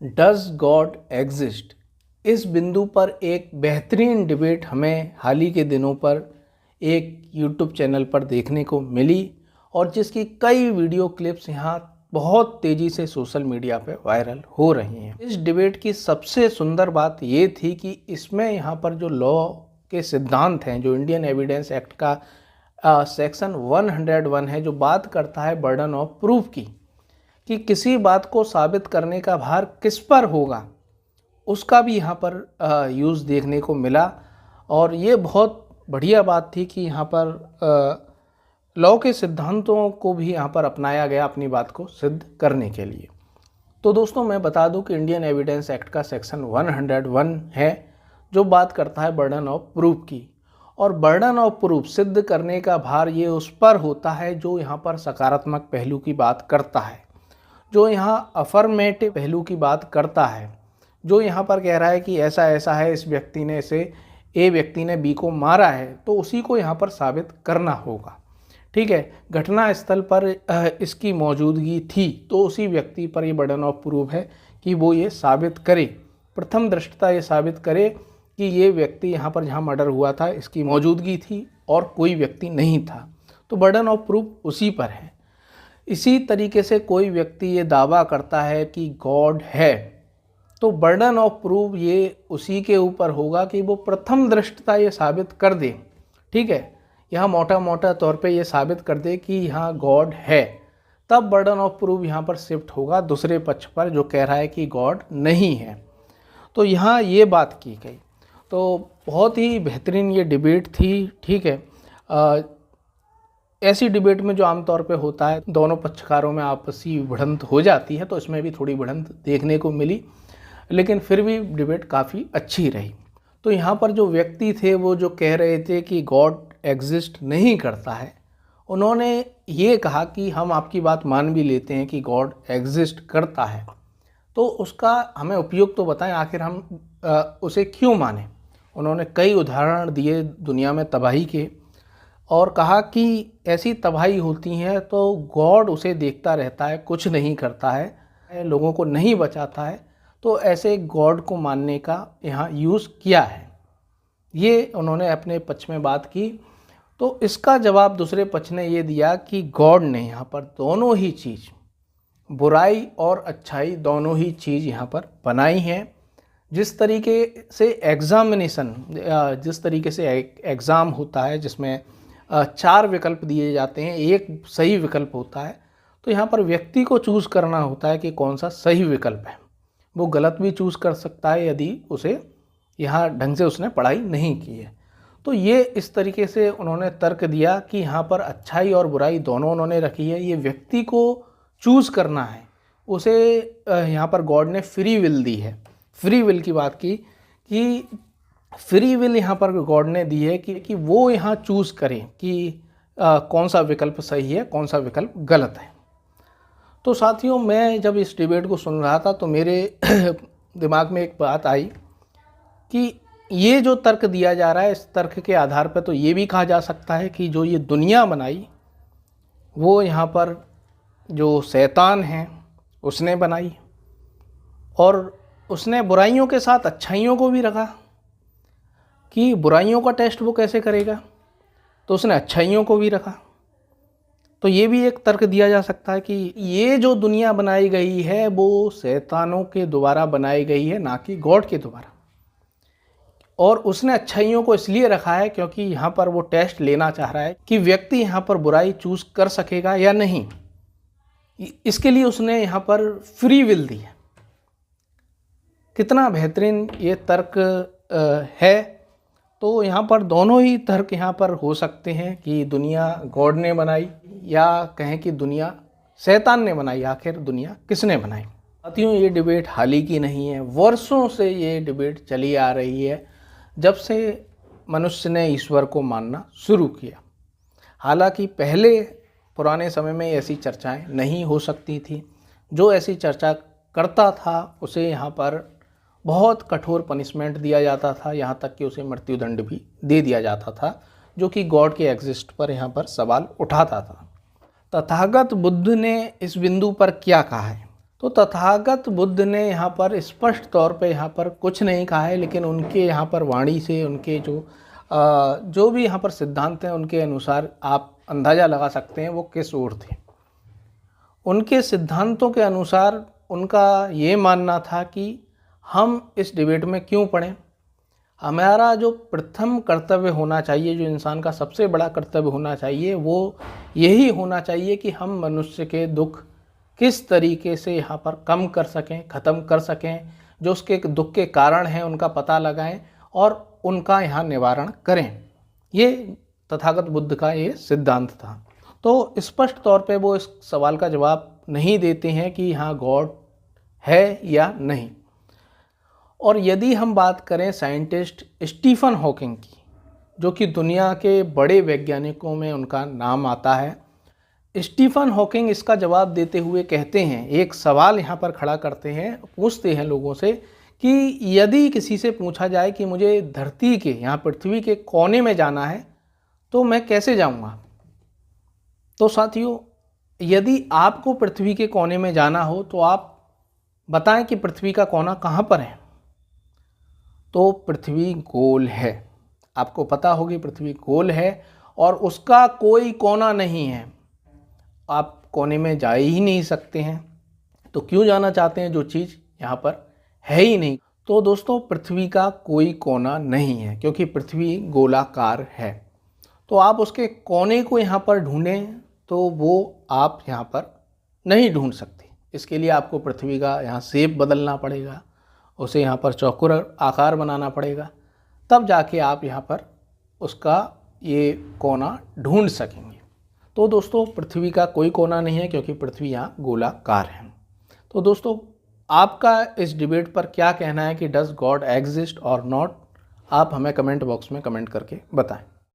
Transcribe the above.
Does God exist. इस बिंदु पर एक बेहतरीन डिबेट हमें हाल ही के दिनों पर एक यूट्यूब चैनल पर देखने को मिली और जिसकी कई वीडियो क्लिप्स यहाँ बहुत तेज़ी से सोशल मीडिया पे वायरल हो रही हैं। इस डिबेट की सबसे सुंदर बात ये थी कि इसमें यहाँ पर जो लॉ के सिद्धांत हैं, जो इंडियन एविडेंस एक्ट का सेक्शन 101 है, जो बात करता है बर्डन ऑफ प्रूफ की, कि किसी बात को साबित करने का भार किस पर होगा, उसका भी यहाँ पर यूज़ देखने को मिला। और ये बहुत बढ़िया बात थी कि यहाँ पर लॉ के सिद्धांतों को भी यहाँ पर अपनाया गया अपनी बात को सिद्ध करने के लिए। तो दोस्तों, मैं बता दूं कि इंडियन एविडेंस एक्ट का सेक्शन 101 है जो बात करता है बर्डन ऑफ प्रूफ की। और बर्डन ऑफ प्रूफ सिद्ध करने का भार ये उस पर होता है जो यहाँ पर सकारात्मक पहलू की बात करता है, जो यहाँ अफर्मेटिव पहलू की बात करता है, जो यहाँ पर कह रहा है कि ऐसा ऐसा है, इस व्यक्ति ने ए व्यक्ति ने बी को मारा है, तो उसी को यहाँ पर साबित करना होगा। ठीक है, घटना स्थल पर इसकी मौजूदगी थी तो उसी व्यक्ति पर ये बर्डन ऑफ प्रूफ है कि वो ये साबित करे, प्रथम दृष्टया ये साबित करे कि ये व्यक्ति यहाँ पर जहाँ मर्डर हुआ था इसकी मौजूदगी थी और कोई व्यक्ति नहीं था। तो बर्डन ऑफ प्रूफ उसी पर है। इसी तरीके से कोई व्यक्ति ये दावा करता है कि गॉड है, तो बर्डन ऑफ प्रूफ ये उसी के ऊपर होगा कि वो प्रथम दृष्टया ये साबित कर दे। ठीक है, यहाँ मोटा मोटा तौर पे ये साबित कर दे कि यहाँ गॉड है, तब बर्डन ऑफ प्रूफ यहाँ पर शिफ्ट होगा दूसरे पक्ष पर जो कह रहा है कि गॉड नहीं है। तो यहाँ ये बात की गई। तो बहुत ही बेहतरीन ये डिबेट थी। ठीक है, ऐसी डिबेट में जो आमतौर पे होता है दोनों पक्षकारों में आपसी भिड़ंत हो जाती है, तो इसमें भी थोड़ी भिड़ंत देखने को मिली, लेकिन फिर भी डिबेट काफ़ी अच्छी रही। तो यहाँ पर जो व्यक्ति थे वो जो कह रहे थे कि गॉड एग्जिस्ट नहीं करता है, उन्होंने ये कहा कि हम आपकी बात मान भी लेते हैं कि गॉड एग्जिस्ट करता है, तो उसका हमें उपयोग तो बताएं, आखिर हम उसे क्यों माने। उन्होंने कई उदाहरण दिए दुनिया में तबाही के और कहा कि ऐसी तबाही होती है तो गॉड उसे देखता रहता है, कुछ नहीं करता है, लोगों को नहीं बचाता है, तो ऐसे गॉड को मानने का यहाँ यूज़ किया है। ये उन्होंने अपने पक्ष में बात की। तो इसका जवाब दूसरे पक्ष ने ये दिया कि गॉड ने यहाँ पर दोनों ही चीज़, बुराई और अच्छाई दोनों ही चीज़ यहाँ पर बनाई हैं। जिस तरीके से एग्जामिनेशन, जिस तरीके से एग्ज़ाम होता है जिसमें 4 विकल्प दिए जाते हैं, एक सही विकल्प होता है, तो यहाँ पर व्यक्ति को चूज़ करना होता है कि कौन सा सही विकल्प है। वो गलत भी चूज़ कर सकता है यदि उसे यहाँ ढंग से उसने पढ़ाई नहीं की है। तो ये इस तरीके से उन्होंने तर्क दिया कि यहाँ पर अच्छाई और बुराई दोनों उन्होंने रखी है, ये व्यक्ति को चूज़ करना है, उसे यहाँ पर गॉड ने फ्री विल दी है। फ्री विल की बात की कि फ्री विल यहाँ पर गॉड ने दी है कि वो यहाँ चूज़ करें कि कौन सा विकल्प सही है, कौन सा विकल्प गलत है। तो साथियों, मैं जब इस डिबेट को सुन रहा था तो मेरे दिमाग में एक बात आई कि ये जो तर्क दिया जा रहा है, इस तर्क के आधार पर तो ये भी कहा जा सकता है कि जो ये दुनिया बनाई वो यहाँ पर जो शैतान है उसने बनाई, और उसने बुराइयों के साथ अच्छाइयों को भी रखा कि बुराइयों का टेस्ट वो कैसे करेगा, तो उसने अच्छाइयों को भी रखा। तो ये भी एक तर्क दिया जा सकता है कि ये जो दुनिया बनाई गई है वो शैतानों के द्वारा बनाई गई है, ना कि गॉड के द्वारा। और उसने अच्छाइयों को इसलिए रखा है क्योंकि यहाँ पर वो टेस्ट लेना चाह रहा है कि व्यक्ति यहाँ पर बुराई चूज़ कर सकेगा या नहीं। इसके लिए उसने यहाँ पर फ्री विल दी है। कितना बेहतरीन ये तर्क है। तो यहाँ पर दोनों ही तर्क यहाँ पर हो सकते हैं कि दुनिया गॉड ने बनाई या कहें कि दुनिया शैतान ने बनाई। आखिर दुनिया किसने बनाई? साथियों, ये डिबेट हाल ही की नहीं है, वर्षों से ये डिबेट चली आ रही है, जब से मनुष्य ने ईश्वर को मानना शुरू किया। हालांकि पहले पुराने समय में ऐसी चर्चाएं नहीं हो सकती थी। जो ऐसी चर्चा करता था उसे यहाँ पर बहुत कठोर पनिशमेंट दिया जाता था, यहाँ तक कि उसे मृत्युदंड भी दे दिया जाता था, जो कि गॉड के एग्जिस्ट पर यहाँ पर सवाल उठाता था। तथागत बुद्ध ने इस बिंदु पर क्या कहा है? तो तथागत बुद्ध ने यहाँ पर स्पष्ट तौर पे यहाँ पर कुछ नहीं कहा है, लेकिन उनके यहाँ पर वाणी से, उनके जो भी यहाँ पर सिद्धांत हैं उनके अनुसार आप अंदाज़ा लगा सकते हैं वो किस ओर थे। उनके सिद्धांतों के अनुसार उनका ये मानना था कि हम इस डिबेट में क्यों पढ़ें, हमारा जो प्रथम कर्तव्य होना चाहिए, जो इंसान का सबसे बड़ा कर्तव्य होना चाहिए, वो यही होना चाहिए कि हम मनुष्य के दुख किस तरीके से यहाँ पर कम कर सकें, ख़त्म कर सकें, जो उसके दुख के कारण हैं उनका पता लगाएं और उनका यहाँ निवारण करें। ये तथागत बुद्ध का ये सिद्धांत था। तो स्पष्ट तौर पे वो इस सवाल का जवाब नहीं देते हैं कि यहाँ गॉड है या नहीं। और यदि हम बात करें साइंटिस्ट स्टीफन हॉकिंग की, जो कि दुनिया के बड़े वैज्ञानिकों में उनका नाम आता है, स्टीफन हॉकिंग इसका जवाब देते हुए कहते हैं, एक सवाल यहाँ पर खड़ा करते हैं, पूछते हैं लोगों से कि यदि किसी से पूछा जाए कि मुझे धरती के, यहाँ पृथ्वी के कोने में जाना है तो मैं कैसे जाऊँगा। तो साथियों, यदि आपको पृथ्वी के कोने में जाना हो तो आप बताएं कि पृथ्वी का कोना कहाँ पर है। तो पृथ्वी गोल है, आपको पता होगी पृथ्वी गोल है और उसका कोई कोना नहीं है। आप कोने में जा ही नहीं सकते हैं, तो क्यों जाना चाहते हैं जो चीज़ यहाँ पर है ही नहीं। तो दोस्तों, पृथ्वी का कोई कोना नहीं है क्योंकि पृथ्वी गोलाकार है। तो आप उसके कोने को यहाँ पर ढूंढें तो वो आप यहाँ पर नहीं ढूंढ सकते। इसके लिए आपको पृथ्वी का यहाँ शेप बदलना पड़ेगा, उसे यहाँ पर चौकोर आकार बनाना पड़ेगा, तब जाके आप यहाँ पर उसका ये कोना ढूंढ सकेंगे। तो दोस्तों, पृथ्वी का कोई कोना नहीं है क्योंकि पृथ्वी यहाँ गोलाकार है। तो दोस्तों, आपका इस डिबेट पर क्या कहना है कि डज गॉड एग्जिस्ट और नॉट, आप हमें कमेंट बॉक्स में कमेंट करके बताएं।